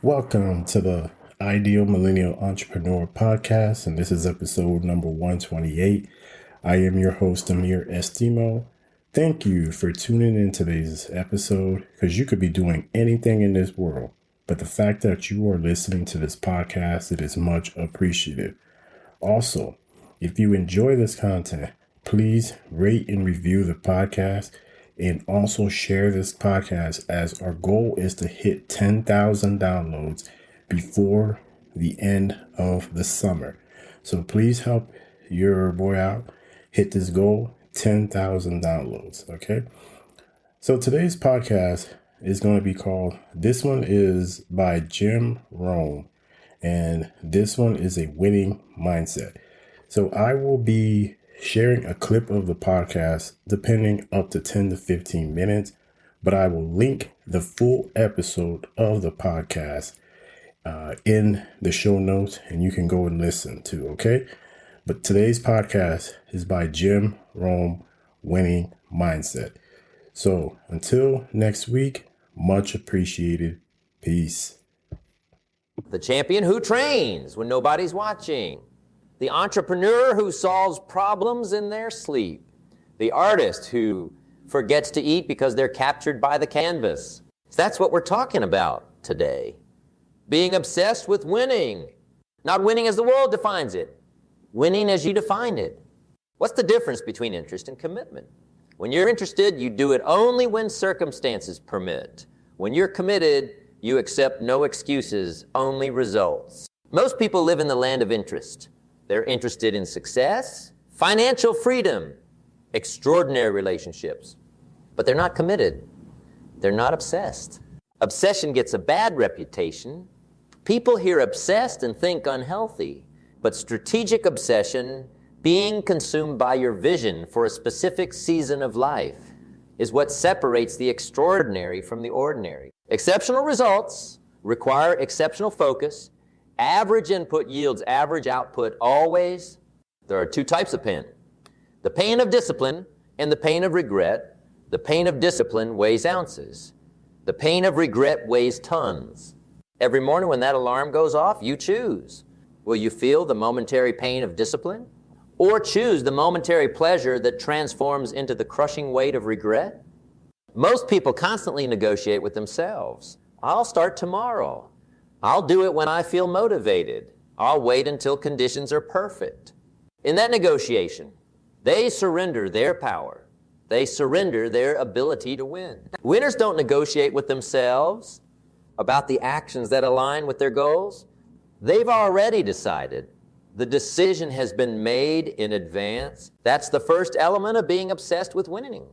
Welcome to the Ideal Millennial Entrepreneur Podcast, and this is episode number 128. I am your host, Amir Estimo. Thank you for tuning in today's episode, because you could be doing anything in this world, but the fact that you are listening to this podcast, it is much appreciated. Also, if you enjoy this content, please rate and review the podcast, and also share this podcast, as our goal is to hit 10,000 downloads before the end of the summer. So please help your boy out, hit this goal, 10,000 downloads, okay? So today's podcast is going to be called, this one is by Jim Rohn, and this one is a winning mindset. So I will be sharing a clip of the podcast, depending up to 10 to 15 minutes, but I will link the full episode of the podcast in the show notes, and you can go and listen to, okay? But today's podcast is by Jim Rohn, Winning Mindset. So until next week, much appreciated. Peace. The champion who trains when nobody's watching. The entrepreneur who solves problems in their sleep. The artist who forgets to eat because they're captured by the canvas. That's what we're talking about today. Being obsessed with winning. Not winning as the world defines it. Winning as you define it. What's the difference between interest and commitment? When you're interested, you do it only when circumstances permit. When you're committed, you accept no excuses, only results. Most people live in the land of interest. They're interested in success, financial freedom, extraordinary relationships. But they're not committed. They're not obsessed. Obsession gets a bad reputation. People hear obsessed and think unhealthy. But strategic obsession, being consumed by your vision for a specific season of life, is what separates the extraordinary from the ordinary. Exceptional results require exceptional focus. Average input yields average output always. There are two types of pain. The pain of discipline and the pain of regret. The pain of discipline weighs ounces. The pain of regret weighs tons. Every morning when that alarm goes off, you choose. Will you feel the momentary pain of discipline, or choose the momentary pleasure that transforms into the crushing weight of regret? Most people constantly negotiate with themselves. I'll start tomorrow. I'll do it when I feel motivated. I'll wait until conditions are perfect. In that negotiation, they surrender their power. They surrender their ability to win. Winners don't negotiate with themselves about the actions that align with their goals. They've already decided. The decision has been made in advance. That's the first element of being obsessed with winning.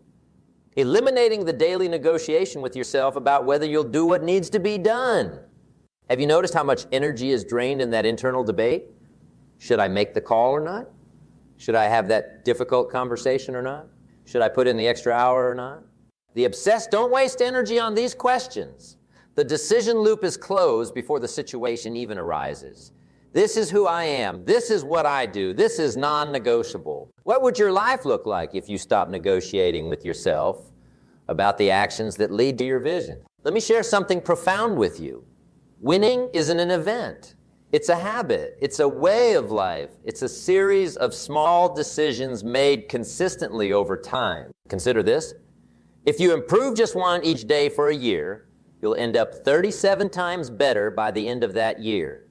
Eliminating the daily negotiation with yourself about whether you'll do what needs to be done. Have you noticed how much energy is drained in that internal debate? Should I make the call or not? Should I have that difficult conversation or not? Should I put in the extra hour or not? The obsessed don't waste energy on these questions. The decision loop is closed before the situation even arises. This is who I am. This is what I do. This is non-negotiable. What would your life look like if you stopped negotiating with yourself about the actions that lead to your vision? Let me share something profound with you. Winning isn't an event. It's a habit. It's a way of life. It's a series of small decisions made consistently over time. Consider this. If you improve just one each day for a year, you'll end up 37 times better by the end of that year.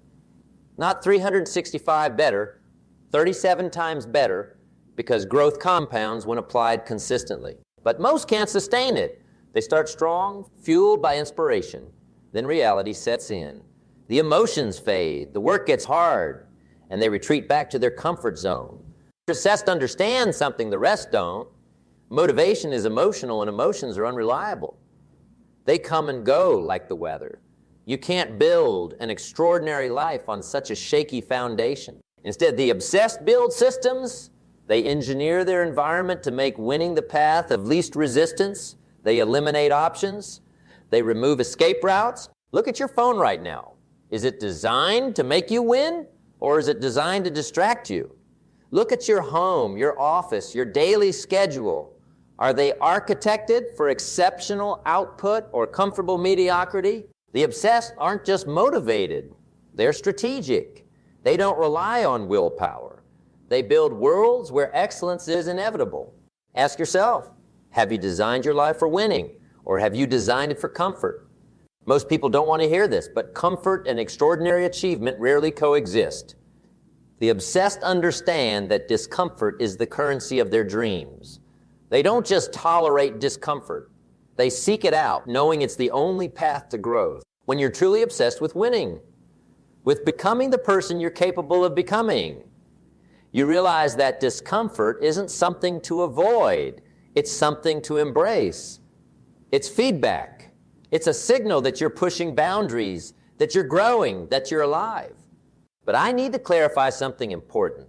Not 365 better, 37 times better, because growth compounds when applied consistently. But most can't sustain it. They start strong, fueled by inspiration. Then reality sets in. The emotions fade, the work gets hard, and they retreat back to their comfort zone. Obsessed understand something the rest don't. Motivation is emotional, and emotions are unreliable. They come and go like the weather. You can't build an extraordinary life on such a shaky foundation. Instead, the obsessed build systems. They engineer their environment to make winning the path of least resistance. They eliminate options. They remove escape routes. Look at your phone right now. Is it designed to make you win, or is it designed to distract you? Look at your home, your office, your daily schedule. Are they architected for exceptional output or comfortable mediocrity? The obsessed aren't just motivated, they're strategic. They don't rely on willpower. They build worlds where excellence is inevitable. Ask yourself, have you designed your life for winning, or have you designed it for comfort? Most people don't want to hear this, but comfort and extraordinary achievement rarely coexist. The obsessed understand that discomfort is the currency of their dreams. They don't just tolerate discomfort. They seek it out, knowing it's the only path to growth. When you're truly obsessed with winning, with becoming the person you're capable of becoming, you realize that discomfort isn't something to avoid. It's something to embrace. It's feedback. It's a signal that you're pushing boundaries, that you're growing, that you're alive. But I need to clarify something important.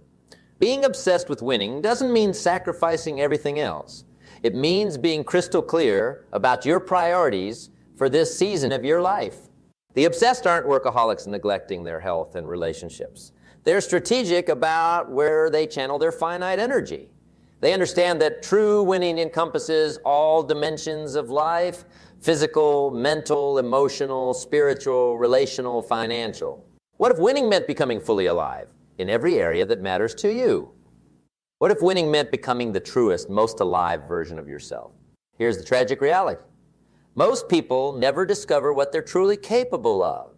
Being obsessed with winning doesn't mean sacrificing everything else. It means being crystal clear about your priorities for this season of your life. The obsessed aren't workaholics neglecting their health and relationships. They're strategic about where they channel their finite energy. They understand that true winning encompasses all dimensions of life: physical, mental, emotional, spiritual, relational, financial. What if winning meant becoming fully alive in every area that matters to you? What if winning meant becoming the truest, most alive version of yourself? Here's the tragic reality. Most people never discover what they're truly capable of.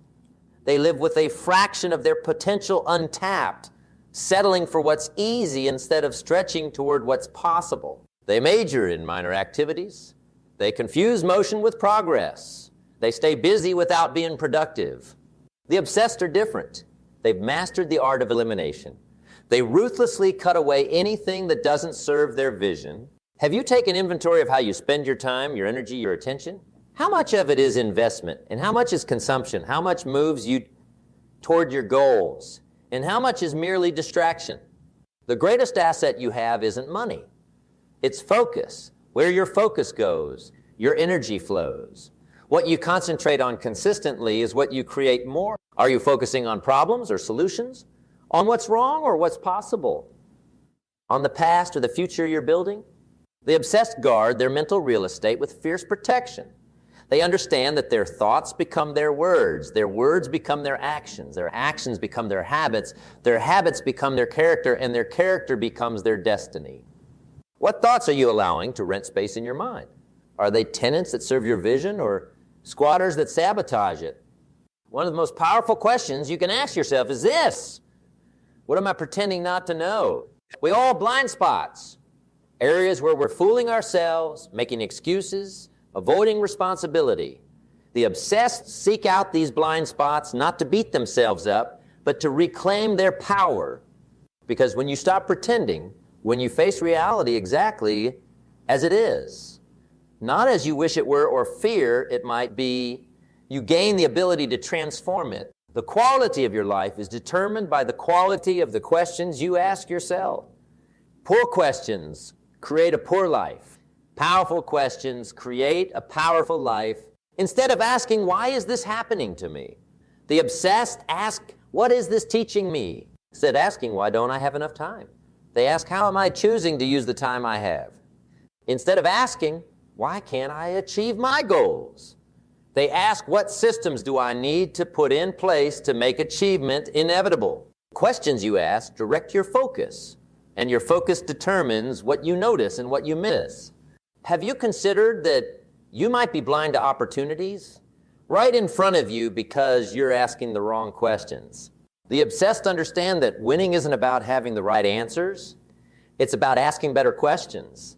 They live with a fraction of their potential untapped, settling for what's easy instead of stretching toward what's possible. They major in minor activities. They confuse motion with progress. They stay busy without being productive. The obsessed are different. They've mastered the art of elimination. They ruthlessly cut away anything that doesn't serve their vision. Have you taken inventory of how you spend your time, your energy, your attention? How much of it is investment, and how much is consumption? How much moves you toward your goals, and how much is merely distraction? The greatest asset you have isn't money. It's focus. Where your focus goes, your energy flows. What you concentrate on consistently is what you create more. Are you focusing on problems or solutions? On what's wrong or what's possible? On the past or the future you're building? The obsessed guard their mental real estate with fierce protection. They understand that their thoughts become their words become their actions become their habits become their character, and their character becomes their destiny. What thoughts are you allowing to rent space in your mind? Are they tenants that serve your vision or squatters that sabotage it? One of the most powerful questions you can ask yourself is this: what am I pretending not to know? We all have blind spots, areas where we're fooling ourselves, making excuses, avoiding responsibility. The obsessed seek out these blind spots not to beat themselves up, but to reclaim their power. Because when you stop pretending, when you face reality exactly as it is, not as you wish it were or fear it might be, you gain the ability to transform it. The quality of your life is determined by the quality of the questions you ask yourself. Poor questions create a poor life. Powerful questions create a powerful life. Instead of asking, why is this happening to me? The obsessed ask, what is this teaching me? Instead of asking, why don't I have enough time? They ask, how am I choosing to use the time I have? Instead of asking, why can't I achieve my goals? They ask, what systems do I need to put in place to make achievement inevitable? Questions you ask direct your focus, and your focus determines what you notice and what you miss. Have you considered that you might be blind to opportunities right in front of you because you're asking the wrong questions? The obsessed understand that winning isn't about having the right answers. It's about asking better questions.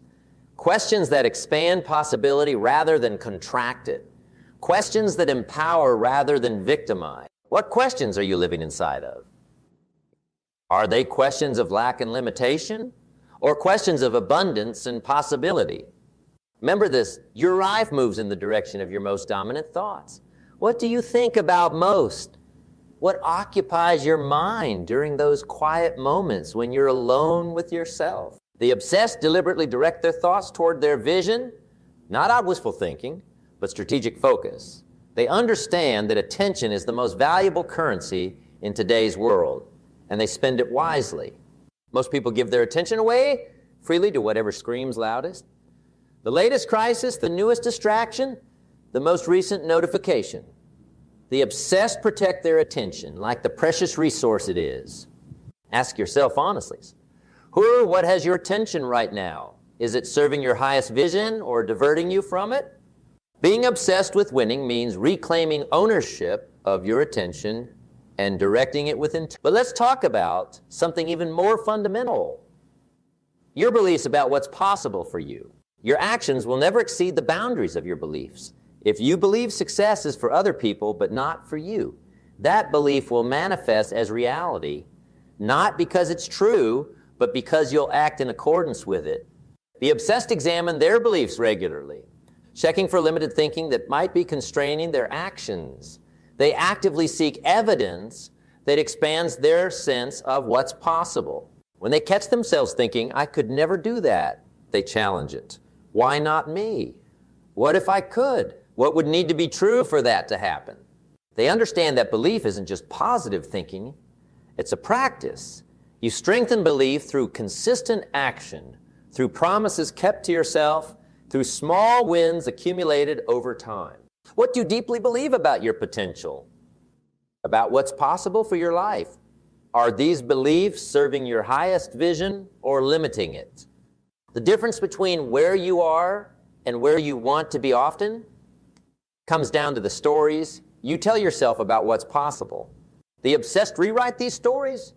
Questions that expand possibility rather than contract it. Questions that empower rather than victimize. What questions are you living inside of? Are they questions of lack and limitation, or questions of abundance and possibility? Remember this, your life moves in the direction of your most dominant thoughts. What do you think about most? What occupies your mind during those quiet moments when you're alone with yourself? The obsessed deliberately direct their thoughts toward their vision, not out wishful thinking, but strategic focus. They understand that attention is the most valuable currency in today's world, and they spend it wisely. Most people give their attention away freely to whatever screams loudest. The latest crisis, the newest distraction, the most recent notification. The obsessed protect their attention like the precious resource it is. Ask yourself honestly, who or what has your attention right now? Is it serving your highest vision or diverting you from it? Being obsessed with winning means reclaiming ownership of your attention and directing it with intent. But let's talk about something even more fundamental. Your beliefs about what's possible for you. Your actions will never exceed the boundaries of your beliefs. If you believe success is for other people but not for you, that belief will manifest as reality, not because it's true, but because you'll act in accordance with it. The obsessed examine their beliefs regularly, checking for limited thinking that might be constraining their actions. They actively seek evidence that expands their sense of what's possible. When they catch themselves thinking, I could never do that, they challenge it. Why not me? What if I could? What would need to be true for that to happen? They understand that belief isn't just positive thinking, it's a practice. You strengthen belief through consistent action, through promises kept to yourself, through small wins accumulated over time. What do you deeply believe about your potential? About what's possible for your life? Are these beliefs serving your highest vision or limiting it? The difference between where you are and where you want to be often comes down to the stories you tell yourself about what's possible. The obsessed rewrite these stories.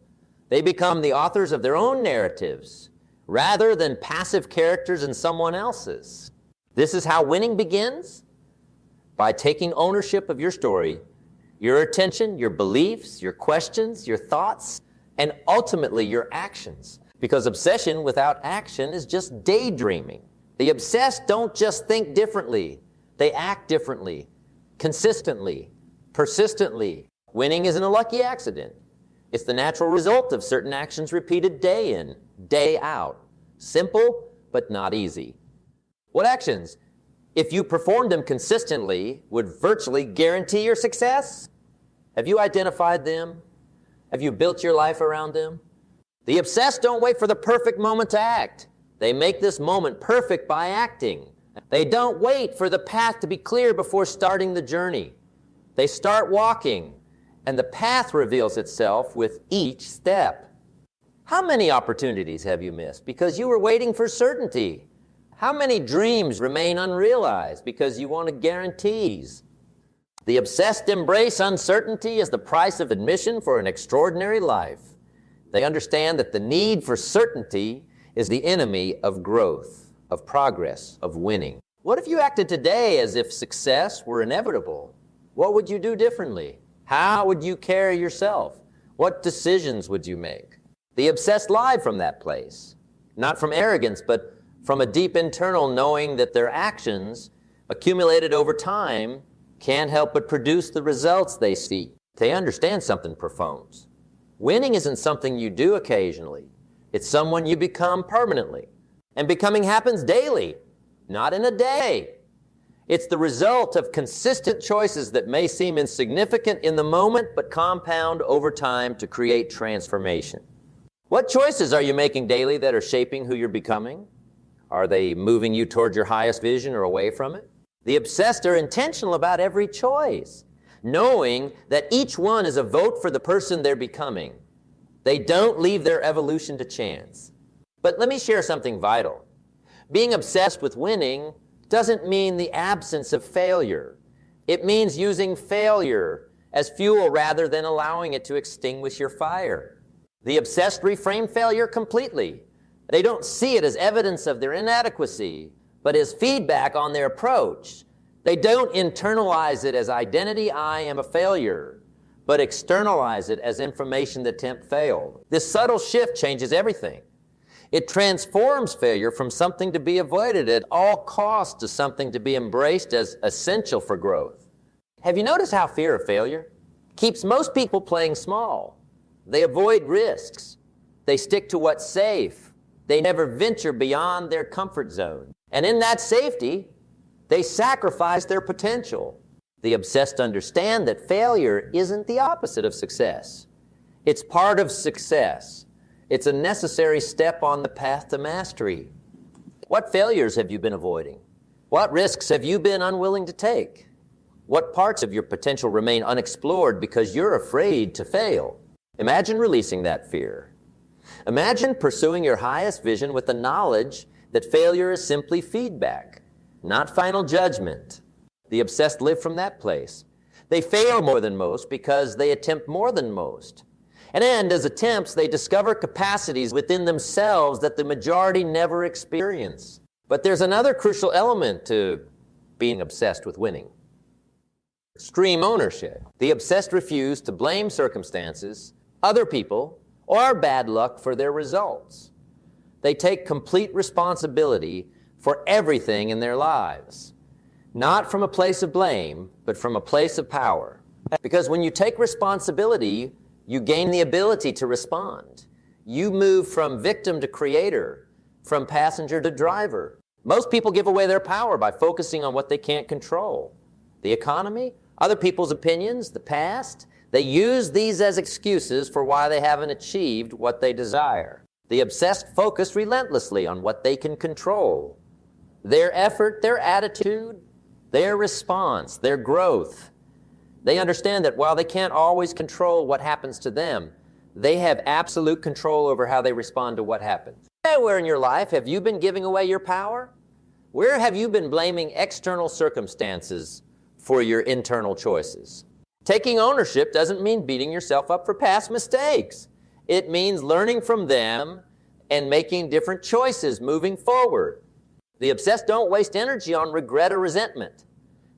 They become the authors of their own narratives rather than passive characters in someone else's. This is how winning begins. By taking ownership of your story, your attention, your beliefs, your questions, your thoughts, and ultimately your actions. Because obsession without action is just daydreaming. The obsessed don't just think differently, they act differently, consistently, persistently. Winning isn't a lucky accident. It's the natural result of certain actions repeated day in, day out. Simple, but not easy. What actions, if you performed them consistently, would virtually guarantee your success? Have you identified them? Have you built your life around them? The obsessed don't wait for the perfect moment to act. They make this moment perfect by acting. They don't wait for the path to be clear before starting the journey. They start walking, and the path reveals itself with each step. How many opportunities have you missed because you were waiting for certainty? How many dreams remain unrealized because you wanted guarantees? The obsessed embrace uncertainty as the price of admission for an extraordinary life. They understand that the need for certainty is the enemy of growth, of progress, of winning. What if you acted today as if success were inevitable? What would you do differently? How would you carry yourself? What decisions would you make? The obsessed live from that place, not from arrogance, but from a deep internal knowing that their actions, accumulated over time, can't help but produce the results they seek. They understand something profound. Winning isn't something you do occasionally. It's someone you become permanently. And becoming happens daily, not in a day. It's the result of consistent choices that may seem insignificant in the moment, but compound over time to create transformation. What choices are you making daily that are shaping who you're becoming? Are they moving you toward your highest vision or away from it? The obsessed are intentional about every choice, knowing that each one is a vote for the person they're becoming. They don't leave their evolution to chance. But let me share something vital. Being obsessed with winning doesn't mean the absence of failure. It means using failure as fuel rather than allowing it to extinguish your fire. The obsessed reframe failure completely. They don't see it as evidence of their inadequacy, but as feedback on their approach. They don't internalize it as identity, I am a failure, but externalize it as information the attempt failed. This subtle shift changes everything. It transforms failure from something to be avoided at all costs to something to be embraced as essential for growth. Have you noticed how fear of failure keeps most people playing small? They avoid risks. They stick to what's safe. They never venture beyond their comfort zone. And in that safety, they sacrifice their potential. The obsessed understand that failure isn't the opposite of success. It's part of success. It's a necessary step on the path to mastery. What failures have you been avoiding? What risks have you been unwilling to take? What parts of your potential remain unexplored because you're afraid to fail? Imagine releasing that fear. Imagine pursuing your highest vision with the knowledge that failure is simply feedback, not final judgment. The obsessed live from that place. They fail more than most because they attempt more than most. And as attempts, they discover capacities within themselves that the majority never experience. But there's another crucial element to being obsessed with winning. Extreme ownership. The obsessed refuse to blame circumstances, other people, or bad luck for their results. They take complete responsibility for everything in their lives. Not from a place of blame, but from a place of power. Because when you take responsibility, you gain the ability to respond. You move from victim to creator, from passenger to driver. Most people give away their power by focusing on what they can't control. The economy, other people's opinions, the past. They use these as excuses for why they haven't achieved what they desire. The obsessed focus relentlessly on what they can control. Their effort, their attitude, their response, their growth. They understand that while they can't always control what happens to them, they have absolute control over how they respond to what happens. Where in your life have you been giving away your power? Where have you been blaming external circumstances for your internal choices? Taking ownership doesn't mean beating yourself up for past mistakes. It means learning from them and making different choices moving forward. The obsessed don't waste energy on regret or resentment.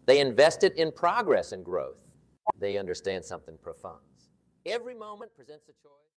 They invest it in progress and growth. They understand something profound. Every moment presents a choice.